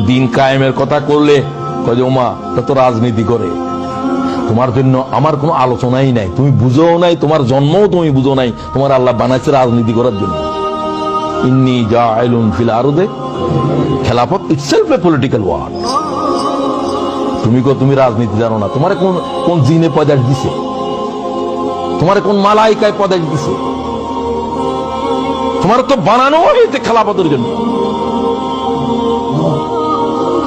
দিন কায়েমের কথা করলে কয় যে ওমা তা তো রাজনীতি করে, তোমার জন্য আমার কোনো আলোচনাই নাই, তুমি বুঝো নাই, তোমার জন্মও তুমি বুঝো নাই, তোমার আল্লাহ বানাইছে রাজনীতি করার জন্য। ইন্নী জাইলুন ফিল আরদে, খেলাফত ইটসেলফ এ পলিটিক্যাল ওয়ার্ড। তুমি রাজনীতি জানো না, তোমার কোন জিনে পয়দাশ দিছে, তোমার কোন মালাইকায় পয়দাশ দিছে, তোমার তো বানানো হয়েছে খেলাফতের জন্য।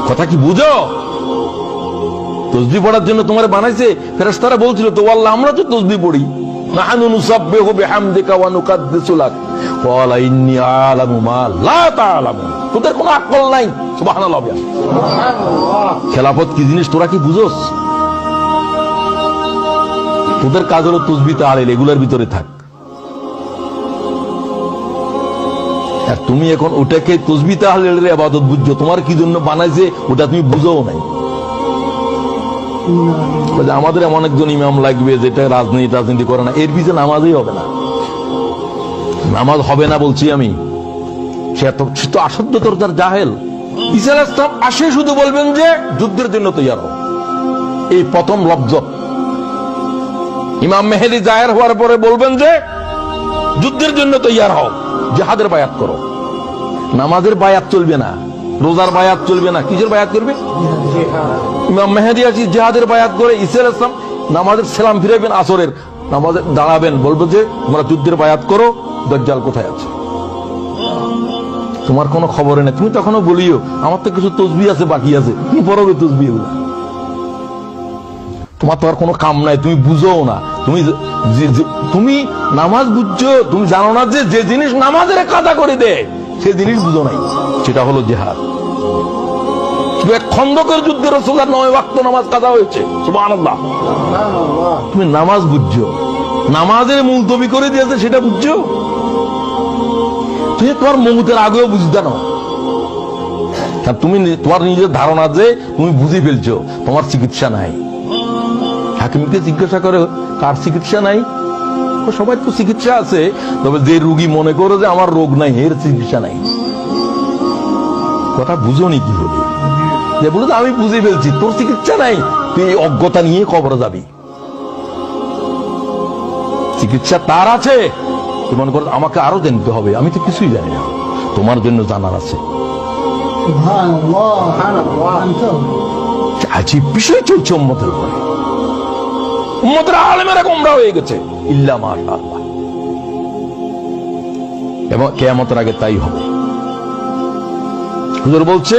কথা কি বুঝো? তসবিহ পড়ার জন্য তোমার বানাইছে। ফেরেশতারা বলছিল তো আল্লাহ আমরা তো তসবিহ পড়ি, নাহনু নুসাব্বিহু বিহামদিকা ওয়া নুকাদ্দিসু লাক, ক্বালা ইন্নী আ'লামু মা লা তা'লামুন। তোদের কোনো আকল নাই। সুবহানাল্লাহ। খেলাফত কি জিনিস তোরা কি বুঝোস? তোদের কাজ হলো তসবিহ তাহলিল, এগুলোর ভিতরে থাক। আর তুমি এখন ওটাকে তসবিহ তাহলিলের ইবাদত বুঝছো, তোমার কি জন্য বানাইছে ওটা তুমি বুঝোও নাই। আমাদের এমন একজন ইমাম লাগবে যেটা রাজনীতি করে না, এর পিছনে নামাজই হবে না। নামাজ হবে না বলছি আমি, সে তো আসদ্যতর তার জাহেল। ঈসা আলাইহিস সালাম আসে শুধু বলবেন যে যুদ্ধের জন্য তৈয়ার হও, এই প্রথম লফজ। ইমাম মেহেদী জাহের হওয়ার পরে বলবেন যে যুদ্ধের জন্য তৈয়ার হও, জিহাদের বায়াত করো। নামাজের বায়াত চলবে না, রোজার বায়াত চলবে না, কিসের বায়াত করবে? ইমাম মেহেদী আসি জিহাদের বায়াত করে, ঈসা আলাইহিস সালাম নামাজের সালাম ফিরাবেন, আসরের নামাজে দাঁড়াবেন, বলবো যে তোমরা যুদ্ধের বায়াত করো, দাজ্জাল কোথায় আছে তোমার কোনো খবরে নেই। তুমি তখনও বলিও আমার তো কিছু তসবিহ আছে বাকি আছে, কি পড়বে তসবিহ এগুলো? তোমার তো আর কোনো কাম নাই, তুমি বুঝো না। তুমি নামাজ বুঝছো, তুমি জানো না যে যে জিনিস নামাজের কাদা করে দেয় সে জিনিস বুঝো নাই, সেটা হলো জিহাদ। খন্দকের যুদ্ধে রাসূলুল্লাহ 9 ওয়াক্ত নামাজ কাদা হয়েছে। সুবহানাল্লাহ। তুমি নামাজ বুঝছো, নামাজের মুলতবি করে দিয়েছে সেটা বুঝছো? তুমি তোমার মৌতের আগেও বুঝতে না, তুমি তোমার নিজের ধারণা যে তুমি বুঝে ফেলছো, তোমার চিকিৎসা নাই। হাকিমকে জিজ্ঞাসা করে কার চিকিৎসা নাই? সবাই তো চিকিৎসা আছে, তবে যে রোগী মনে করো যে আমার রোগ নাই এর চিকিৎসা নাই। কথা বুঝোনি কি হবে? যে বলে আমি বুঝে ফেলছি তোর চিকিৎসা নাই, তুই এই অজ্ঞতা নিয়ে কবরে যাবি। চিকিৎসা তার আছে, তুই মনে কর আমাকে আরো জানতে হবে, আমি তো কিছুই জানি না, তোমার জন্য জানার আছে। আজীব বিষয় চলছে উম্মতের উপরে। উম্মতের আলেমেরা গোমরা হয়ে গেছে, ইল্লা মাশাআল্লাহ। এবং কিয়ামতের আগে তাই হবে। হুজুর বলছে